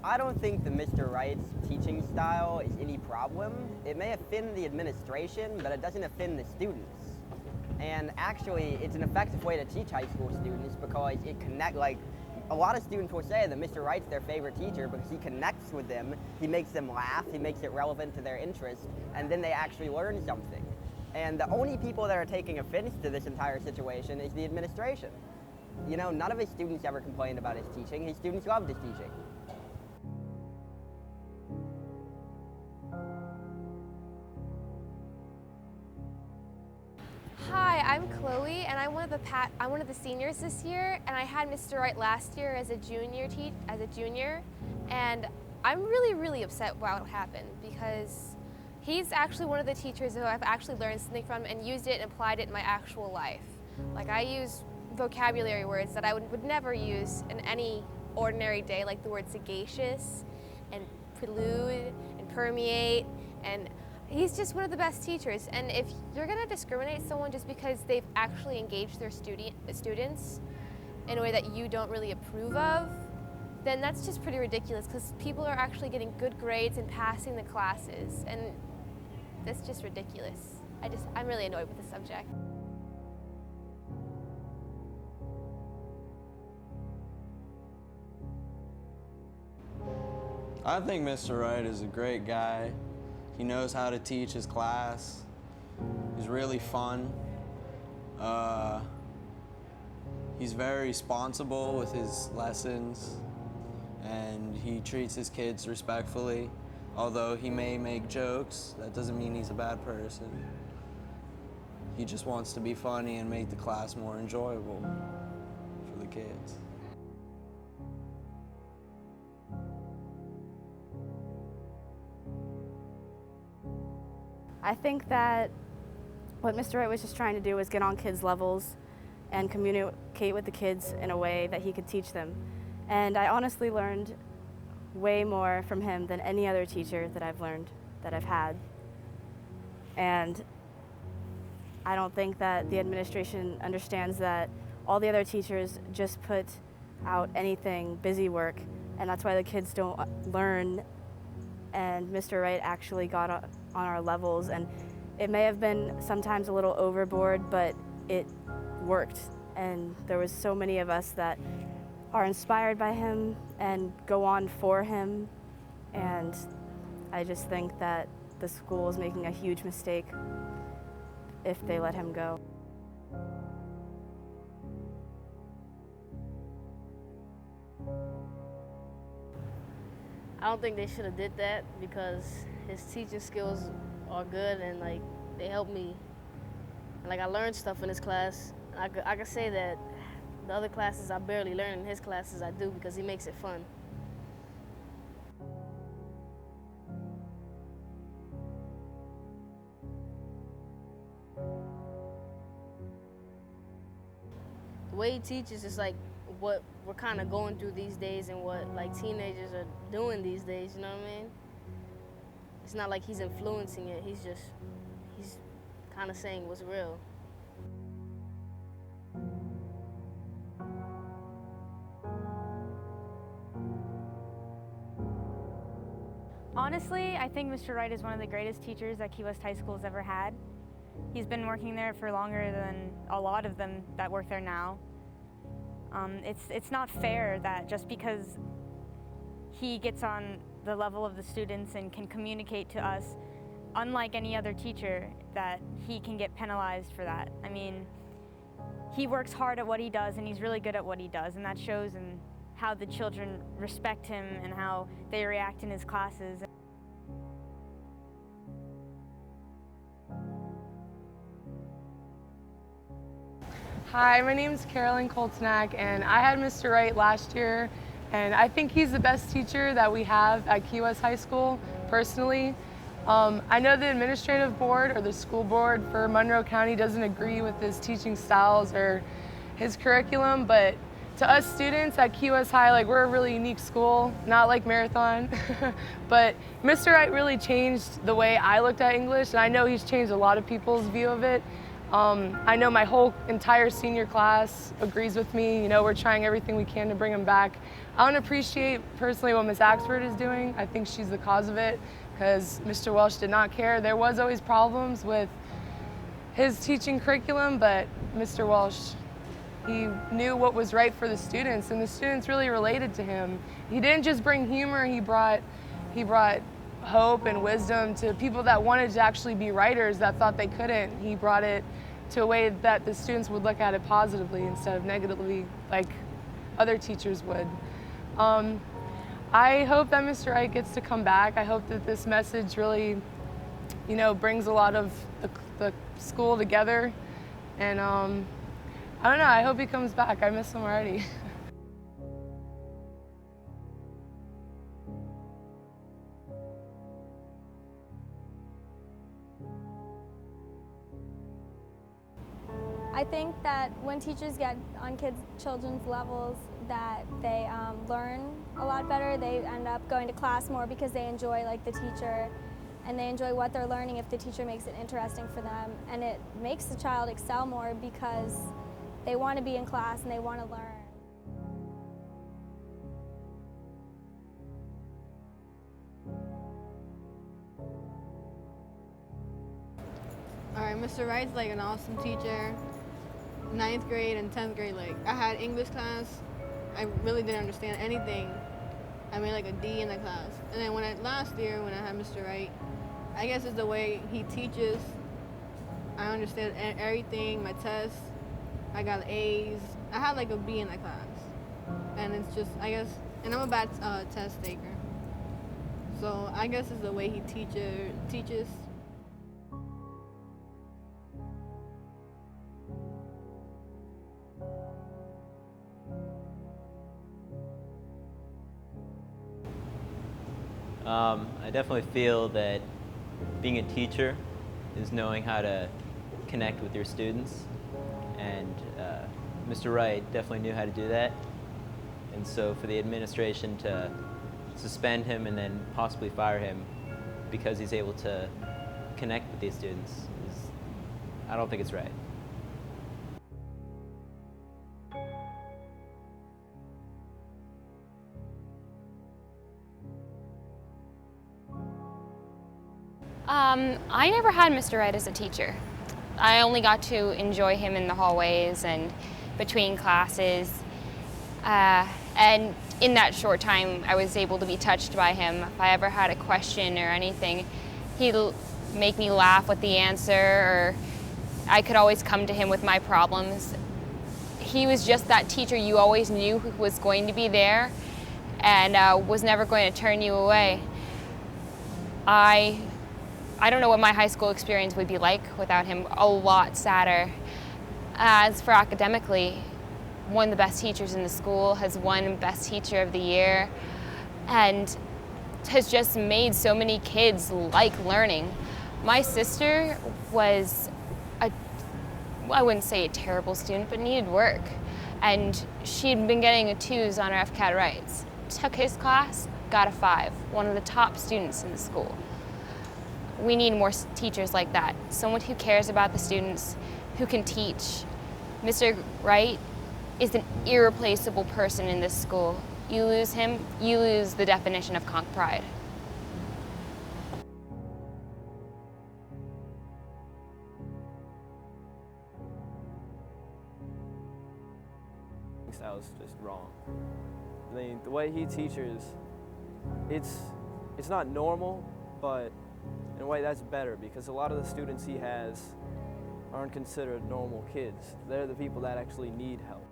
I don't think that Mr. Wright's teaching style is any problem. It may offend the administration, but it doesn't offend the students. And actually, it's an effective way to teach high school students because it a lot of students will say that Mr. Wright's their favorite teacher because he connects with them, he makes them laugh, he makes it relevant to their interests, and then they actually learn something. And the only people that are taking offense to this entire situation is the administration. You know, none of his students ever complained about his teaching. His students loved his teaching. Hi, I'm Chloe, and I'm one of the seniors this year, and I had Mr. Wright last year as a junior, and I'm really upset about what happened because he's actually one of the teachers who I've actually learned something from and used it and applied it in my actual life. Like, I use vocabulary words that I would never use in any ordinary day, like the word sagacious and prelude and permeate, and he's just one of the best teachers. And if you're going to discriminate someone just because they've actually engaged their students in a way that you don't really approve of, then that's just pretty ridiculous because people are actually getting good grades and passing the classes, and that's just ridiculous. I'm really annoyed with the subject. I think Mr. Wright is a great guy. He knows how to teach his class. He's really fun. He's very responsible with his lessons, and he treats his kids respectfully. Although he may make jokes, that doesn't mean he's a bad person. He just wants to be funny and make the class more enjoyable for the kids. I think that what Mr. Wright was just trying to do was get on kids' levels and communicate with the kids in a way that he could teach them. And I honestly learned way more from him than any other teacher that I've had. And I don't think that the administration understands that all the other teachers just put out anything, busy work, and that's why the kids don't learn. And Mr. Wright actually got on our levels, and it may have been sometimes a little overboard, but it worked. And there was so many of us that are inspired by him and go on for him, and I just think that the school is making a huge mistake if they let him go. I don't think they should have did that because his teaching skills are good, and like they help me. And, like, I learned stuff in his class. I could say that the other classes I barely learn, in his classes I do because he makes it fun. The way he teaches is like what we're kind of going through these days and what like teenagers are doing these days, you know what I mean? It's not like he's influencing it, he's kind of saying what's real. Honestly, I think Mr. Wright is one of the greatest teachers that Key West High School's ever had. He's been working there for longer than a lot of them that work there now. It's not fair that just because he gets on the level of the students and can communicate to us, unlike any other teacher, that he can get penalized for that. I mean, he works hard at what he does, and he's really good at what he does, and that shows in how the children respect him and how they react in his classes. Hi, my name is Carolyn Koltnak, and I had Mr. Wright last year, and I think he's the best teacher that we have at Key West High School, personally. I know the administrative board or the school board for Monroe County doesn't agree with his teaching styles or his curriculum, but to us students at Key West High, like, we're a really unique school, not like Marathon, but Mr. Wright really changed the way I looked at English, and I know he's changed a lot of people's view of it. I know my whole entire senior class agrees with me. You know, we're trying everything we can to bring him back. I want to appreciate personally what Ms. Axford is doing. I think she's the cause of it because Mr. Welsh did not care. There was always problems with his teaching curriculum, but Mr. Welsh, he knew what was right for the students, and the students really related to him. He didn't just bring humor, he brought hope and wisdom to people that wanted to actually be writers that thought they couldn't. He brought it to a way that the students would look at it positively instead of negatively like other teachers would. I hope that Mr. Wright gets to come back. I hope that this message really, you know, brings a lot of the school together. And I don't know, I hope he comes back. I miss him already. I think that when teachers get on children's levels, that they learn a lot better. They end up going to class more because they enjoy the teacher, and they enjoy what they're learning if the teacher makes it interesting for them. And it makes the child excel more because they want to be in class and they want to learn. All right, Mr. Wright's an awesome teacher. 9th grade and 10th grade, I had English class. I really didn't understand anything. I made a D in the class. And then last year when I had Mr. Wright, I guess it's the way he teaches. I understand everything, my tests. I got A's. I had a B in the class. And it's just, I guess, and I'm a bad test taker. So I guess it's the way he teaches. I definitely feel that being a teacher is knowing how to connect with your students, and Mr. Wright definitely knew how to do that. And so for the administration to suspend him and then possibly fire him because he's able to connect with these students I don't think it's right. I never had Mr. Wright as a teacher. I only got to enjoy him in the hallways and between classes. And in that short time, I was able to be touched by him. If I ever had a question or anything, he'd make me laugh with the answer, or I could always come to him with my problems. He was just that teacher you always knew who was going to be there and was never going to turn you away. I don't know what my high school experience would be like without him. A lot sadder. As for academically, one of the best teachers in the school, has won Best Teacher of the Year, and has just made so many kids like learning. My sister was I wouldn't say a terrible student, but needed work. And she'd been getting a 2s on her FCAT Wrights. Took his class, got a 5, one of the top students in the school. We need more teachers like that. Someone who cares about the students, who can teach. Mr. Wright is an irreplaceable person in this school. You lose him, you lose the definition of conch pride. Style is just wrong. I mean, the way he teaches, it's not normal, but in a way that's better because a lot of the students he has aren't considered normal kids. They're the people that actually need help.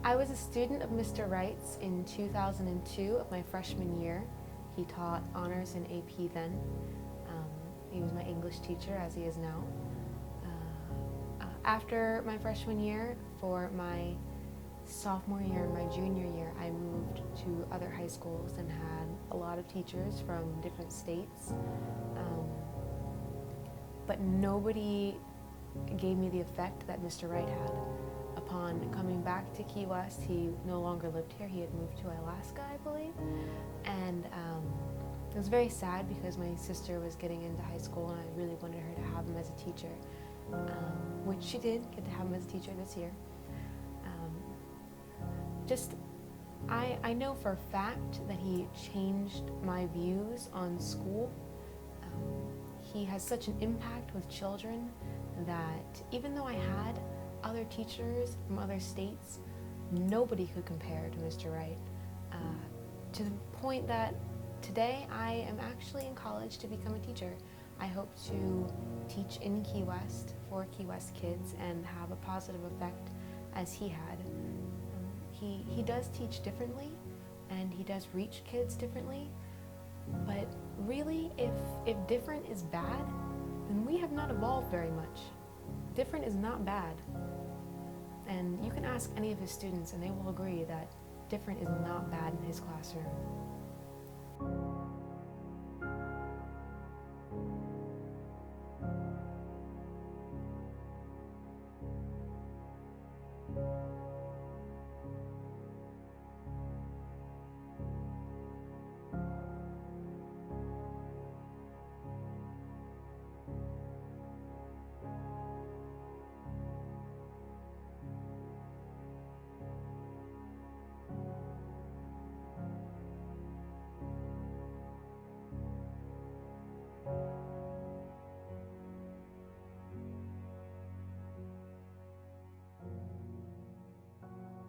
I was a student of Mr. Wright's in 2002 of my freshman year. He taught honors and AP then. He was my English teacher, as he is now. After my freshman year, for my sophomore year and my junior year, I moved to other high schools and had a lot of teachers from different states. But nobody gave me the effect that Mr. Wright had upon upon coming back to Key West, he no longer lived here. He had moved to Alaska, I believe. And it was very sad because my sister was getting into high school and I really wanted her to have him as a teacher, which she did get to have him as a teacher this year. I know for a fact that he changed my views on school. He has such an impact with children that even though I had other teachers from other states, nobody could compare to Mr. Wright. To the point that today I am actually in college to become a teacher. I hope to teach in Key West for Key West kids and have a positive effect as he had. He does teach differently and he does reach kids differently, but really if different is bad, then we have not evolved very much. Different is not bad. And you can ask any of his students and they will agree that different is not bad in his classroom.